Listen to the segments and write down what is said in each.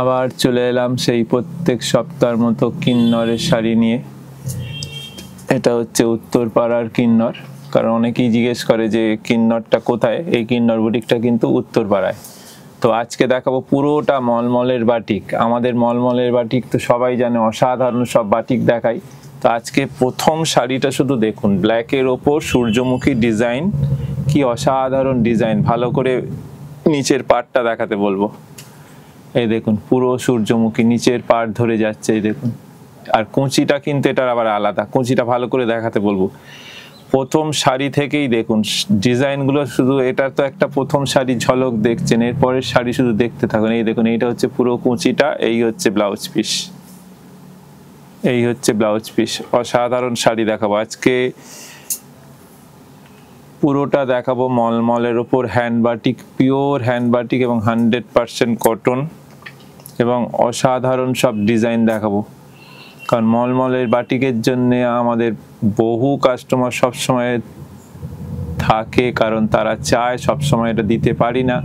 আবার চলে এলাম সেই প্রত্যেক সপ্তাহের মতো কিন্নরের শাড়ি নিয়ে। এটা হচ্ছে উত্তরপাড়ার কিন্নর, কারণ অনেকেই জিজ্ঞেস করে যে কিন্নরটা কোথায়। এই কিন্নর বুটিকটা কিন্তু উত্তরপাড়ায়। তো আজকে দেখাবো পুরোটা মলমলের বাটিক। আমাদের মলমলের বাটিক তো সবাই জানে, অসাধারণ সব বাটিক দেখাই। তো আজকে প্রথম শাড়িটা শুধু দেখুন, ব্ল্যাকের ওপর সূর্যমুখী ডিজাইন, কি অসাধারণ ডিজাইন। ভালো করে নিচের পাড়টা দেখাতে বলবো। এই দেখুন পুরো সূর্যমুখী, নিচের পাড় ধরে যাচ্ছে, এই দেখুন। আর কুঁচিটা কিন্তু এটার আবার আলাদা, কুঁচিটা ভালো করে দেখাতে বলবো। প্রথম শাড়ি থেকেই দেখুন ডিজাইনগুলো, শুধু এটার তো একটা প্রথম শাড়ি ঝলক দেখছেন, এরপরের শাড়ি শুধু দেখতে থাকুন। এই দেখুন, এইটা হচ্ছে পুরো কুঁচিটা, এই হচ্ছে ব্লাউজ পিস, এই হচ্ছে ব্লাউজ পিস। অসাধারণ শাড়ি দেখাবো আজকে, পুরোটা দেখাবো মলমলের ওপর hand batik, pure hand batik এবং 100% কটন, এবং অসাধারণ সব ডিজাইন দেখাবো। কারণ মলমলের বাটিকের জন্য আমাদের বহু কাস্টমার সবসময় থাকে, কারণ তারা চায়, সবসময় এটা দিতে পারি না,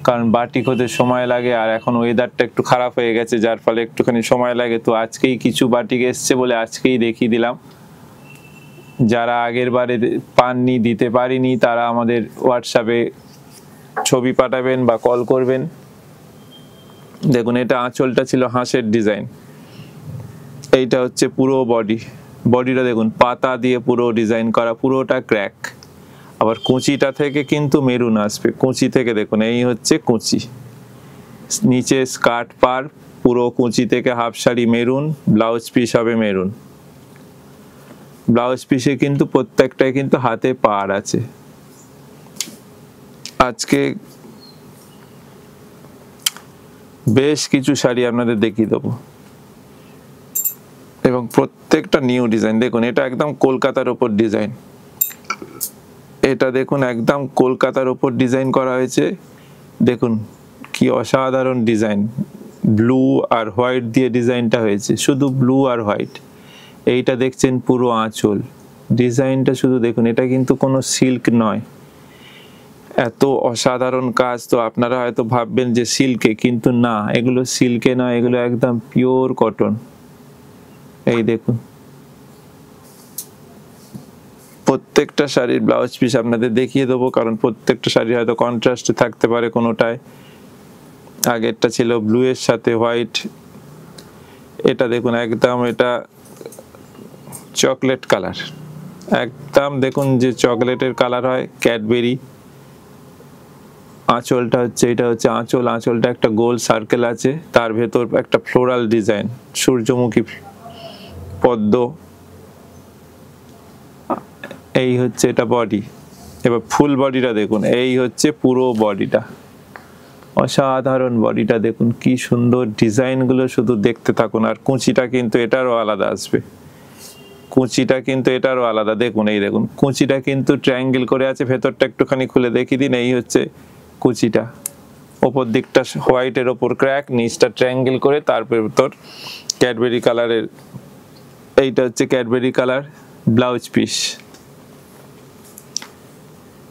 কারণ বাটিক হতে সময় লাগে। আর এখন ওয়েদারটা একটু খারাপ হয়ে গেছে, যার ফলে একটুখানি সময় লাগে। তো আজকেই কিছু বাটিক এসছে বলে আজকেই দেখিয়ে দিলাম। যারা আগের বারে পাননি, দিতে পারিনি, তারা আমাদের হোয়াটসঅ্যাপে ছবি পাঠাবেন বা কল করবেন। দেখুন, এটা আঁচলটা ছিল হাঁসের ডিজাইন, এইটা হচ্ছে পুরো বডি। বডিটা দেখুন পাতা দিয়ে পুরো ডিজাইন করা, পুরোটা ক্র্যাক। আবার কুঁচিটা থেকে কিন্তু মেরুন আসবে, কুঁচি থেকে দেখুন, এই হচ্ছে কুঁচি। নিচে স্কার্ট পার পুরো কুঁচি থেকে half sari maroon, blouse piece হবে মেরুন। ব্লাউজ পিসে কিন্তু প্রত্যেকটাই কিন্তু হাতে পাড় আছে। আজকে বেশ কিছু শাড়ি আপনাদের দেখিয়ে দেবো, এবং প্রত্যেকটা নিউ ডিজাইন। দেখুন, এটা একদম কলকাতার ওপর ডিজাইন, এটা দেখুন একদম কলকাতার ওপর ডিজাইন করা হয়েছে। দেখুন কি অসাধারণ ডিজাইন, ব্লু আর হোয়াইট দিয়ে ডিজাইনটা হয়েছে, শুধু ব্লু আর হোয়াইট। এইটা দেখছেন পুরো আঁচল, ডিজাইনটা শুধু দেখুন। এটা কিন্তু কোনো সিল্ক নয়, এত অসাধারণ কাজ। তো আপনারা হয়তো ভাববেন যে সিল্কে, কিন্তু না, এগুলো সিল্কে নয়, এগুলো একদম পিওর কটন। এই দেখুন, প্রত্যেকটা শাড়ির ব্লাউজ পিস আপনাদের দেখিয়ে দেবো, কারণ প্রত্যেকটা শাড়ি হয়তো কন্ট্রাস্টে থাকতে পারে কোনোটায়। আগেরটা ছিল ব্লু এর সাথে হোয়াইট, এটা দেখুন একদম, এটা চকলেট কালার, একদম দেখুন যে চকলেটের কালার হয়, ক্যাডবেরি। আঁচলটা হচ্ছে, এটা হচ্ছে আঁচল, আঁচলটা একটা গোল সার্কেল আছে, তার ভেতর একটা ফ্লোরাল ডিজাইন, সূর্যমুখী পদ্ম। এই হচ্ছে এটা বডি। এবার ফুল বডিটা দেখুন, এই হচ্ছে পুরো বডিটা, অসাধারণ বডিটা দেখুন, কি সুন্দর ডিজাইনগুলো, শুধু দেখতে থাকুন। আর কুঁচিটা কিন্তু এটারও আলাদা আসবে, কুঁচিটা কিন্তু এটারও আলাদা। দেখুন, এই দেখুন কুঁচিটা কিন্তু ট্রায়াঙ্গেল করে আছে, ভেতরটা একটুখানি খুলে দেখিয়ে দিন। এই হচ্ছে কুঁচিটা, ওপর দিকটা হোয়াইটের ওপর ক্র্যাক, নিচটা ট্রায়াঙ্গেল করে, তারপর ভেতর ক্যাডবেরি কালারের। এইটা হচ্ছে ক্যাডবেরি কালার ব্লাউজ পিস।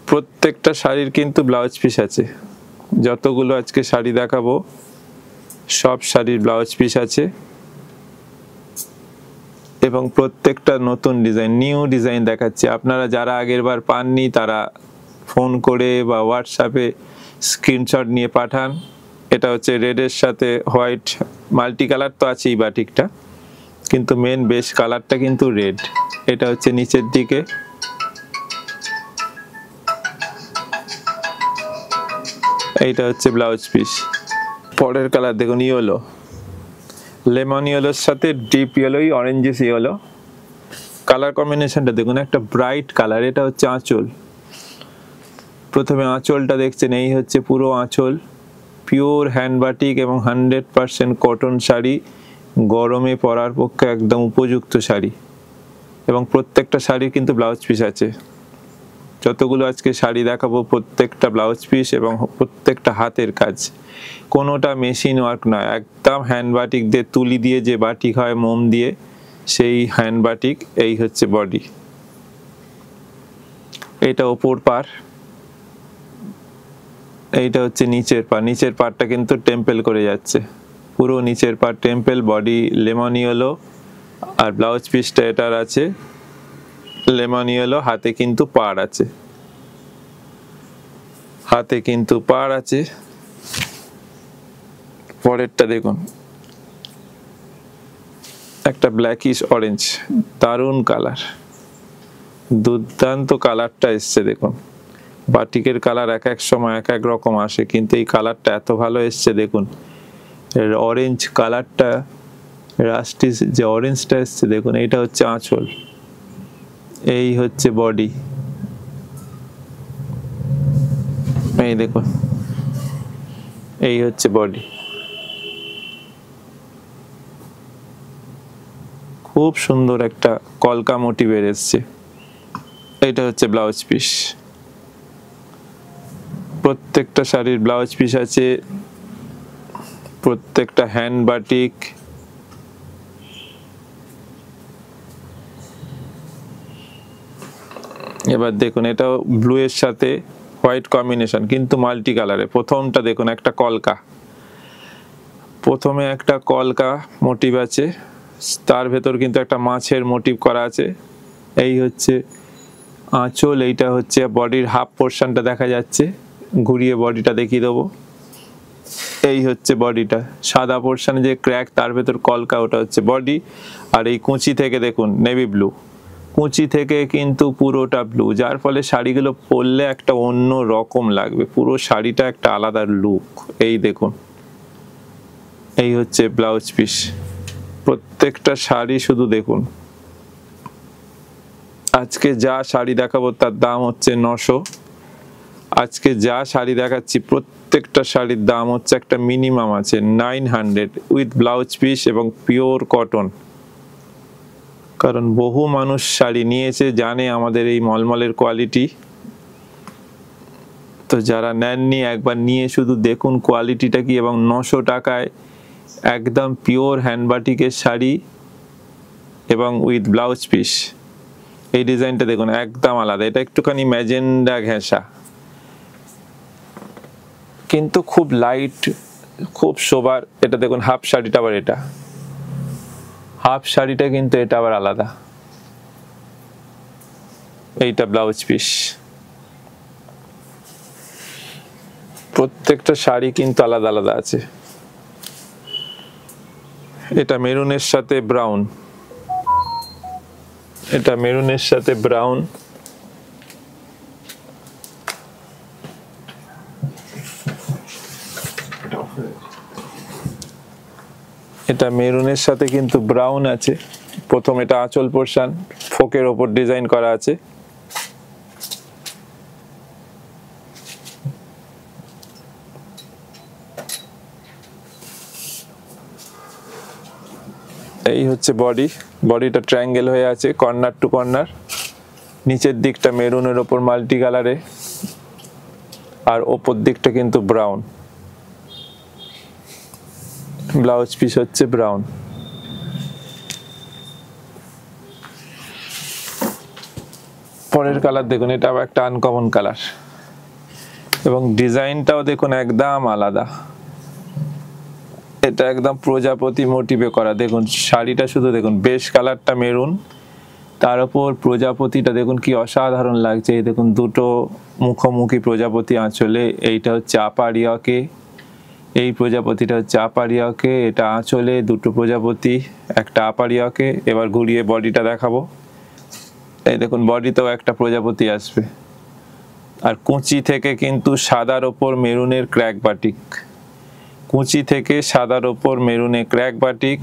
প্রত্যেকটা শাড়ির কিন্তু ব্লাউজ পিস আছে, যতগুলো আজকে শাড়ি দেখাবো সব শাড়ির ব্লাউজ পিস আছে, এবং প্রত্যেকটা নতুন ডিজাইন, নিউ ডিজাইন দেখাচ্ছি। আপনারা যারা আগের বার পাননি, তারা ফোন করে বা হোয়াটসঅ্যাপে স্ক্রিনশট নিয়ে পাঠান। এটা হচ্ছে রেডের সাথে হোয়াইট, মাল্টি কালার তো আছেই বাটিকটা, কিন্তু মেন বেশ কালারটা কিন্তু রেড। এটা হচ্ছে নিচের দিকে, এইটা হচ্ছে ব্লাউজ পিস। পরের কালার দেখুন, ইয়েলো, লেমন ইয়েলোর সাথে ডিপ ইয়েলোই, অরেঞ্জিস ইয়েলো। কালার কম্বিনেশনটা দেখুন, একটা ব্রাইট কালার। এটা হচ্ছে আঁচল, প্রথমে আঁচলটা দেখছেন, এই হচ্ছে পুরো আঁচল। পিওর হ্যান্ড বাটিক এবং 100% কটন শাড়ি, গরমে পরার পক্ষে একদম উপযুক্ত শাড়ি। এবং প্রত্যেকটা শাড়ির কিন্তু ব্লাউজ পিস আছে। যতগুলো আজকে শাড়ি দেখাবো প্রত্যেকটা ব্লাউজ পিস এবং প্রত্যেকটা হাতের কাজ, কোনোটা মেশিন ওয়ার্ক নয়, একদম হ্যান্ড বাটিক দিয়ে, তুলি দিয়ে যে বাটিক হয় মোম দিয়ে, সেই হ্যান্ড বাটিক। এই হচ্ছে বডি, এটা ওপর পার, এইটা হচ্ছে নিচের পার। নিচের পারটা কিন্তু টেম্পেল করে যাচ্ছে, পুরো নিচের part temple, body lemon yellow, আর ব্লাউজ পিসটা এটার আছে লেমন ইয়েলো। হাতে কিন্তু পাড় আছে, হাতে কিন্তু পাড় আছে। পরেরটা দেখুন, একটা ব্ল্যাকিশ অরেঞ্জ, দারুণ কালার, দুর্দান্ত কালারটা এসছে দেখুন। বাটিকের কালার এক এক সময় এক এক রকম আসে, কিন্তু এই কালারটা এত ভালো এসছে দেখুন। অরেঞ্জ কালারটা, রাস্টি যে অরেঞ্জটা এসছে দেখুন, এইটা হচ্ছে আঁচল, এই হচ্ছে বডি, এই দেখুন এই হচ্ছে বডি। খুব সুন্দর একটা কলকা মোটিভের এসছে। এটা হচ্ছে ব্লাউজ পিস। প্রত্যেকটা শাড়ির ব্লাউজ পিস আছে, প্রত্যেকটা হ্যান্ড বাটিক। এবার দেখুন, এটা ব্লু এর সাথে হোয়াইট কম্বিনেশন, কিন্তু মাল্টি কালারে। প্রথমটা দেখুন একটা কলকা, প্রথমে একটা কলকা মোটিভ আছে, তার ভেতর কিন্তু একটা মাছের মোটিভ করা আছে। এই হচ্ছে আঁচল, এইটা হচ্ছে বডির হাফ পোর্শনটা দেখা যাচ্ছে, ঘুরিয়ে বডিটা দেখিয়ে দেবো। এই হচ্ছে বডিটা, সাদা পোর্শনে যে ক্র্যাক তার ভেতর কলকা, ওটা হচ্ছে বডি। আর এই কুঁচি থেকে দেখুন নেভি ব্লু, কুঁচি থেকে কিন্তু পুরোটা ব্লু, যার ফলে শাড়িগুলো পরলে একটা অন্য রকম লাগবে, পুরো শাড়িটা একটা আলাদা লুক। এই দেখুন, এই হচ্ছে ব্লাউজ পিস। প্রত্যেকটা শাড়ি শুধু দেখুন। আজকে যা শাড়ি দেখাবো তার দাম হচ্ছে 900। আজকে যা শাড়ি দেখাচ্ছি প্রত্যেকটা শাড়ির দাম হচ্ছে একটা মিনিমাম আছে 900 উইথ ব্লাউজ পিস এবং পিওর কটন। কারণ বহু মানুষ শাড়ি নিয়েছে, জানে আমাদের এই মলমলের কোয়ালিটি। তো যারা নেননি একবার নিয়ে শুধু দেখুন কোয়ালিটিটা কি, এবং 900 টাকায় একদম পিওর হ্যান্ডবাটিকের শাড়ি এবং উইথ ব্লাউজ পিস। এই ডিজাইনটা দেখুন একদম আলাদা, এটা একটুখানি ম্যাজেন্ডা ঘেঁষা, কিন্তু খুব লাইট, খুব সোবার। এটা দেখুন হাফ শাড়িটা, আবার এটা হাফ শাড়িটা কিন্তু এটা আবার আলাদা। এইটা ব্লাউজ পিস। প্রত্যেকটা শাড়ি কিন্তু আলাদা আলাদা আছে। এটা মেরুনের সাথে ব্রাউন, এটা মেরুনের সাথে ব্রাউন। এটা মেরুনের সাথে কিন্তু ব্রাউন আছে। প্রথম এটা আঁচল পোর্শন, ফোকের ওপর ডিজাইন করা আছে। এই হচ্ছে বডি, বডিটা ট্রায়াঙ্গেল হয়ে আছে কর্নার টু কর্নার। নিচের দিকটা মেরুনের ওপর মাল্টি কালারে, আর ওপর দিকটা কিন্তু ব্রাউন। ব্লাউজ পিস হচ্ছে ব্রাউন। পরের কালার দেখুন, এটা আবার একটা আনকমন কালার, এবং ডিজাইনটাও দেখুন একদম আলাদা। এটা একদম প্রজাপতি মোটিভে করা। দেখুন শাড়িটা শুধু দেখুন, বেশ কালারটা মেরুন, তার উপর প্রজাপতিটা দেখুন কি অসাধারণ লাগছে। এই দেখুন দুটো মুখোমুখি প্রজাপতি আঁচলে, এইটা হচ্ছে আপার ইয়াকে, এই প্রজাপতিটা হচ্ছে আপার ইয়াকে, এটা আঁচলে দুটো প্রজাপতি, একটা আপার ইয়াকে। এবার ঘুরিয়ে বডিটা দেখাবো। এই দেখুন বডিতেও একটা প্রজাপতি আসবে। আর কুঁচি থেকে কিন্তু সাদার ওপর মেরুনের ক্র্যাক বাটিক, কুঁচি থেকে সাদার ওপর মেরুনে ক্র্যাক বাটিক।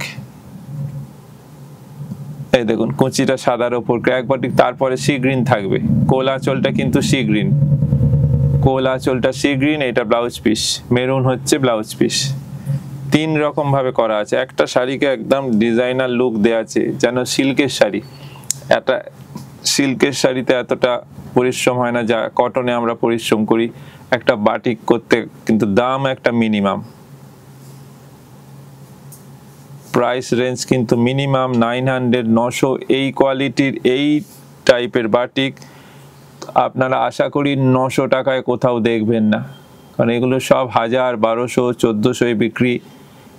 এই দেখুন কুঁচিটা সাদার ওপর ক্র্যাক বাটিক, তারপরে সি গ্রিন থাকবে। কোল আঁচলটা কিন্তু সি গ্রিন, কোল আঁচলটা সি গ্রিন। এটা ব্লাউজ পিস, মেরুন হচ্ছে ব্লাউজ পিস। 3 রকম ভাবে করা আছে। একটা শাড়িকে একদম ডিজাইনার লুক দেওয়া আছে, যেন সিল্কের শাড়ি। এটা সিল্কের শাড়িতে এতটা পরিশ্রম হয় না যা কটনে আমরা পরিশ্রম করি একটা বাটিক করতে, কিন্তু দাম একটা মিনিমাম। প্রাইস রেঞ্জ কিন্তু মিনিমাম 900 900। এই কোয়ালিটির এই টাইপের বাটিক আপনারা আশা করি 900 টাকায় কোথাও দেখবেন না, কারণ এগুলো সব 1000 1200 1400 বিক্রি।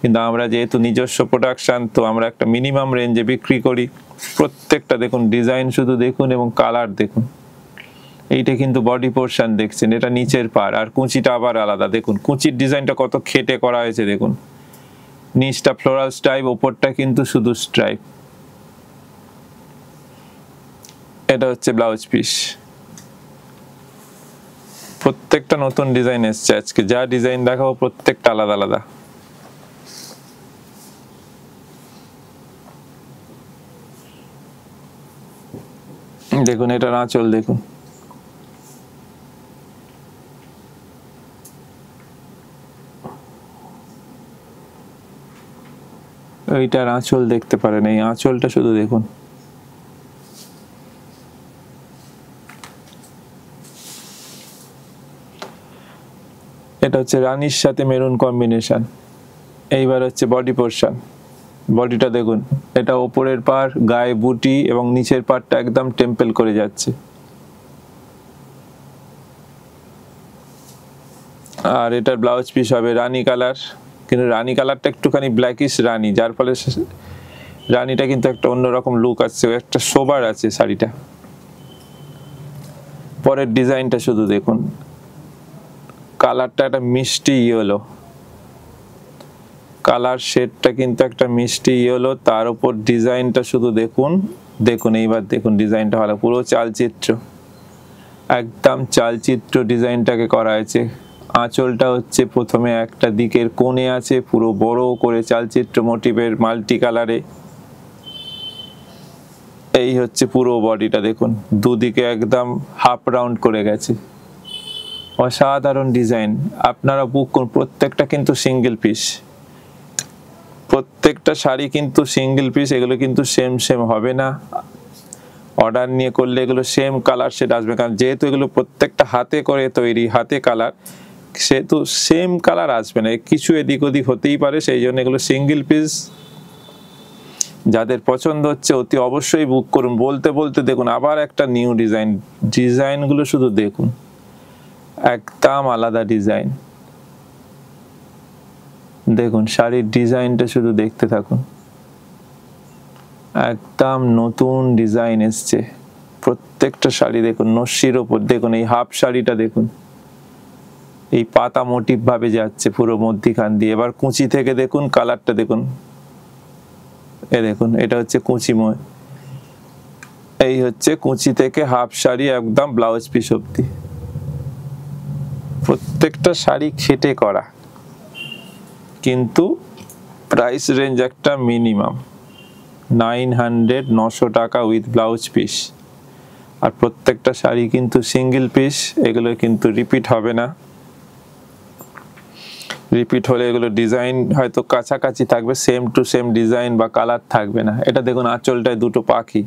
কিন্তু আমরা যেহেতু নিজস্ব প্রোডাকশন, তো আমরা একটা মিনিমাম রেঞ্জে বিক্রি করি। প্রত্যেকটা দেখুন ডিজাইন শুধু দেখুন এবং কালার দেখুন। এইটা কিন্তু বডি পোর্শন দেখছেন, এটা নিচের পার, আর কুঁচিটা আবার আলাদা। দেখুন কুঁচির ডিজাইনটা কত খেটে করা হয়েছে, দেখুন নিচটা ফ্লোরাল স্ট্রাইপ, ওপরটা কিন্তু শুধু স্ট্রাইপ। এটা হচ্ছে ব্লাউজ পিস। প্রত্যেকটা নতুন ডিজাইন এসছে আজকে, যা ডিজাইন দেখাবো প্রত্যেকটা আলাদা আলাদা। দেখুন এটার আঁচল দেখুন, এইটার আঁচল দেখতে পারেন, এই আঁচলটা শুধু দেখুন। এটা হচ্ছে রানীর সাথে মেরুন কম্বিনেশন। এইবার হচ্ছে বডি পোর্শন, বডিটা দেখুন, এটা ওপরের পার, গায়ে বুটি এবং নিচের পারটা একদম টেম্পল করে যাচ্ছে। আর এটার ব্লাউজ পিস হবে রানী কালার, কিন্তু রানী কালারটা একটুখানি ব্ল্যাকিশ রানী, যার ফলে রানীটা কিন্তু একটা অন্যরকম লুক আসছে, একটা সোবার আছে শাড়িটা। পরের ডিজাইনটা শুধু দেখুন, কালারটা একটা মিষ্টি ইয়েলো কালার, শেডটা কিন্তু একটা মিষ্টি ইয়েলো, তার উপর ডিজাইনটা শুধু দেখুন। দেখুন এইবার দেখুন ডিজাইনটা ভালো, পুরো চালচিত্র, একদম চালচিত্র ডিজাইনটাকে করা হয়েছে। আঁচলটা হচ্ছে প্রথমে একটা দিকের কোণে আছে, পুরো বড় করে চালচিত্র মোটিভের মাল্টি কালারে। এই হচ্ছে পুরো বডিটা দেখুন, দুদিকে একদম হাফ রাউন্ড করে গেছে, অসাধারণ ডিজাইন। আপনারা বুক করুন, প্রত্যেকটা কিন্তু সিঙ্গেল পিস, প্রত্যেকটা শাড়ি কিন্তু সিঙ্গেল পিস, এগুলো কিন্তু সেম সেম হবে না। অর্ডার নিয়ে করলে এগুলো সেম কালার শেড আসবে, কারণ যেহেতু এগুলো প্রত্যেকটা হাতে করে তৈরি, হাতে কালার, সেহেতু সেম কালার আসবে না, কিছু এদিক ওদিক হতেই পারে, সেই জন্য এগুলো সিঙ্গেল পিস। যাদের পছন্দ হচ্ছে অতি অবশ্যই বুক করুন। বলতে বলতে দেখুন আবার একটা নিউ ডিজাইন, ডিজাইনগুলো শুধু দেখুন, একদম আলাদা ডিজাইন। দেখুন শাড়ির ডিজাইনটা শুধু দেখতে থাকুন, একদম নতুন ডিজাইন এসছে প্রত্যেকটা শাড়ি। দেখুন নস্যির ওপর দেখুন, এই হাফ শাড়িটা দেখুন, এই পাতা মোটিভ ভাবে যাচ্ছে পুরো মধ্যিখান দিয়ে। এবার কুচি থেকে দেখুন, কালারটা দেখুন, এ দেখুন এটা হচ্ছে কুচিময়, এই হচ্ছে কুচি থেকে হাফ শাড়ি একদম ব্লাউজ পিস অব্দি। প্রত্যেকটা শাড়ি খেটে করা, কিন্তু প্রাইস রেঞ্জ একটা মিনিমাম 900 টাকা উইথ ব্লাউজ পিস। আর প্রত্যেকটা শাড়ি কিন্তু সিঙ্গেল পিস, এগুলো কিন্তু রিপিট হবে না। রিপিট হলে এগুলো ডিজাইন হয়তো কাছাকাছি থাকবে, সেম টু সেম ডিজাইন বা কালার থাকবে না। এটা দেখুন আঁচলটায় দুটো পাখি,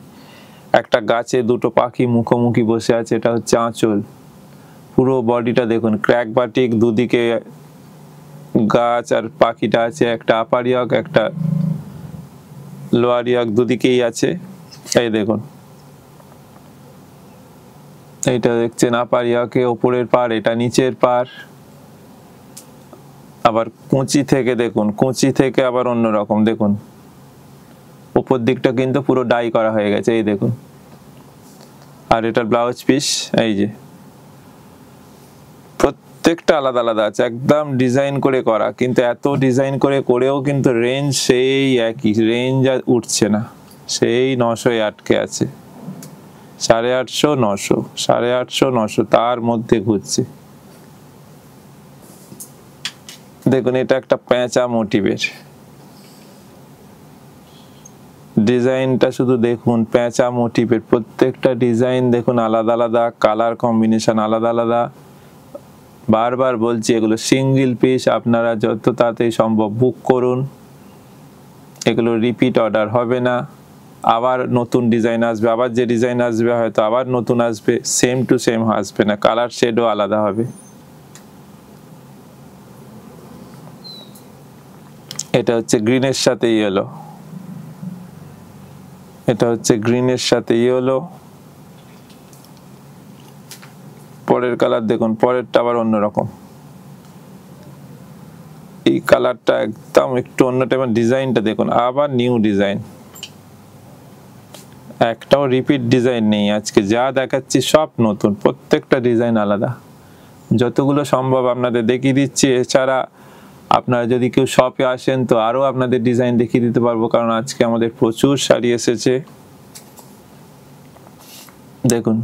একটা গাছে দুটো পাখি মুখোমুখি বসে আছে, এটা হচ্ছে আঁচল। পুরো বডিটা দেখুন ক্র্যাক বাটিক, দুদিকে গাছ আর পাখিটা আছে, একটা আপার ইয়ক একটা লোয়ার ইয়ক দুদিকেই আছে। এই দেখুন এইটা দেখছেন আপার ইয়কে ওপরের পার, এটা নিচের পার। আবার কুঁচি থেকে দেখুন, কুঁচি থেকে আবার অন্যরকম দেখুন, উপর দিকটা কিন্তু পুরো ডাই করা হয়ে গেছে, এই দেখুন। আর এটার ব্লাউজ পিস এই যে, প্রত্যেকটা আলাদা আলাদা আছে, একদম ডিজাইন করে করা, কিন্তু এত ডিজাইন করে করেও কিন্তু রেঞ্জ সেই একই, রেঞ্জ আর উঠছে না, সেই 900-এ আটকে আছে। 850, 900, 850, 900, তার মধ্যে ঘুরছে। দেখুন এটা একটা পেঁচা মোটিভের ডিজাইনটা শুধু দেখুন, পেঁচা মোটিভের প্রত্যেকটা ডিজাইন দেখুন আলাদা আলাদা, কালার কম্বিনেশন আলাদা আলাদা। বারবার বলছি এগুলো সিঙ্গেল পিস, আপনারা যত তাড়াতাড়ি সম্ভব বুক করুন, এগুলো রিপিট অর্ডার হবে না। আবার নতুন ডিজাইন আসবে, আবার যে ডিজাইন আসবে হয়তো আবার নতুন আসবে, সেম টু সেম আসবে না, কালার শেডও আলাদা হবে। এটা হচ্ছে গ্রিনের সাথে ইয়েলো, এটা হচ্ছে গ্রিনের সাথে ইয়েলো। পরের কালার দেখুন, পরেরটা আবার অন্যরকম। এই কালারটা একদম একটু অন্য টাইপের, ডিজাইনটা দেখুন, আবার নিউ ডিজাইন, একটাও রিপিট ডিজাইন নেই। আজকে যা দেখাচ্ছি সব নতুন, প্রত্যেকটা ডিজাইন আলাদা, যতগুলো সম্ভব আপনাদের দেখিয়ে দিচ্ছি। এছাড়া আপনারা যদি কেউ শপে আসেন তো আরো আপনাদের ডিজাইন দেখিয়ে দিতে পারবো, কারণ আজকে আমাদের প্রচুর শাড়ি এসেছে। দেখুন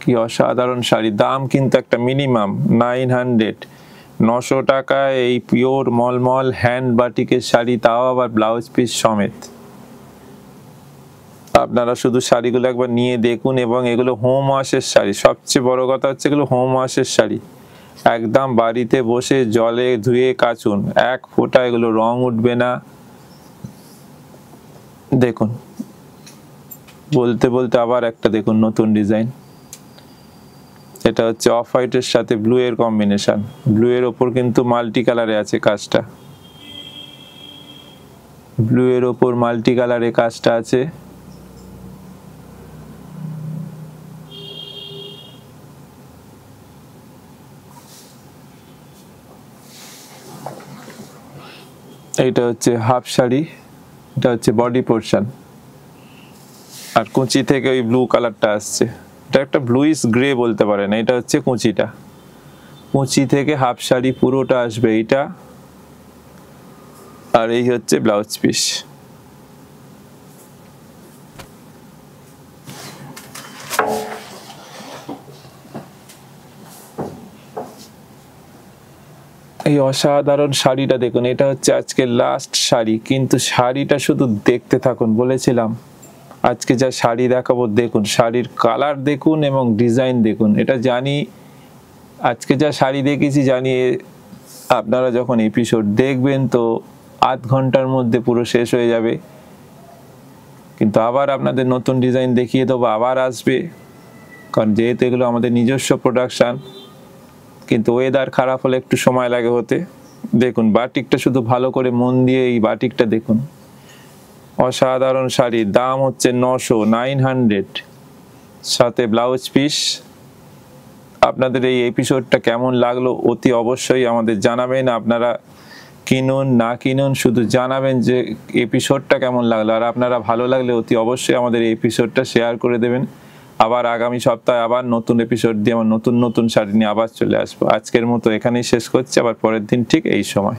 কি অসাধারণ শাড়ি, দাম কিন্তু একটা মিনিমাম 900, 900 টাকায় এই পিওর মলমল হ্যান্ড বাটিকের শাড়ি, তাও আবার ব্লাউজ পিস সমেত। আপনারা শুধু শাড়িগুলো একবার নিয়ে দেখুন, এবং এগুলো হোম ওয়াশের শাড়ি, সবচেয়ে বড় কথা হচ্ছে এগুলো হোম ওয়াশের শাড়ি, একদম বাড়িতে বসে জলে ধুয়ে কাচুন, এক ফোঁটা এগুলো রং উঠবে না। দেখুন বলতে বলতে আবার একটা দেখুন নতুন ডিজাইন, এটা হচ্ছে অফ হোয়াইটের সাথে ব্লু এর কম্বিনেশন, ব্লু এর ওপর কিন্তু মাল্টি কালারে আছে কাজটা, ব্লু এর ওপর মাল্টি কালারে কাজটা আছে। এইটা হচ্ছে হাফ শাড়ি, এটা হচ্ছে বডি পোর্শন, আর কুচি থেকে ওই ব্লু কালারটা আসছে, এটা একটা ব্লুইশ গ্রে বলতে পারেন। এটা হচ্ছে কুচিটা, কুচি থেকে হাফ শাড়ি পুরোটা আসবে এইটা, আর এই হচ্ছে ব্লাউজ পিস। এই অসাধারণ শাড়িটা দেখুন, এটা হচ্ছে আজকে লাস্ট শাড়ি, কিন্তু শাড়িটা শুধু দেখতে থাকুন, বলেছিলাম আজকে যা শাড়ি দেখাবো দেখুন, শাড়ির কালার দেখুন এবং ডিজাইন দেখুন। এটা জানি আজকে যা শাড়ি দেখেছি, জানি আপনারা যখন এপিসোড দেখবেন তো আধ ঘন্টার মধ্যে পুরো শেষ হয়ে যাবে, কিন্তু আবার আপনাদের নতুন ডিজাইন দেখিয়ে দেবো, আবার আসবে, কারণ যেহেতু এগুলো আমাদের নিজস্ব প্রোডাকশান, কিন্তু ওয়েদার খারাপ হলে একটু সময় লাগে হতে। দেখুন বাটিকটা শুধু ভালো করে মন দিয়ে এই বাটিকটা দেখুন, অসাধারণ শাড়ি, দাম হচ্ছে 900, সাথে ব্লাউজ পিস। আপনাদের এই এপিসোডটা কেমন লাগলো অতি অবশ্যই আমাদের জানাবেন, আপনারা কিনুন না কিনুন শুধু জানাবেন যে এপিসোডটা কেমন লাগলো, আর আপনারা ভালো লাগলে অতি অবশ্যই আমাদের এই এপিসোডটা শেয়ার করে দেবেন। আবার আগামী সপ্তাহে আবার নতুন এপিসোড দিয়ে আমার নতুন নতুন শাড়ি নিয়ে আবার চলে আসবো। আজকের মতো এখানেই শেষ করছি, আবার পরের দিন ঠিক এই সময়।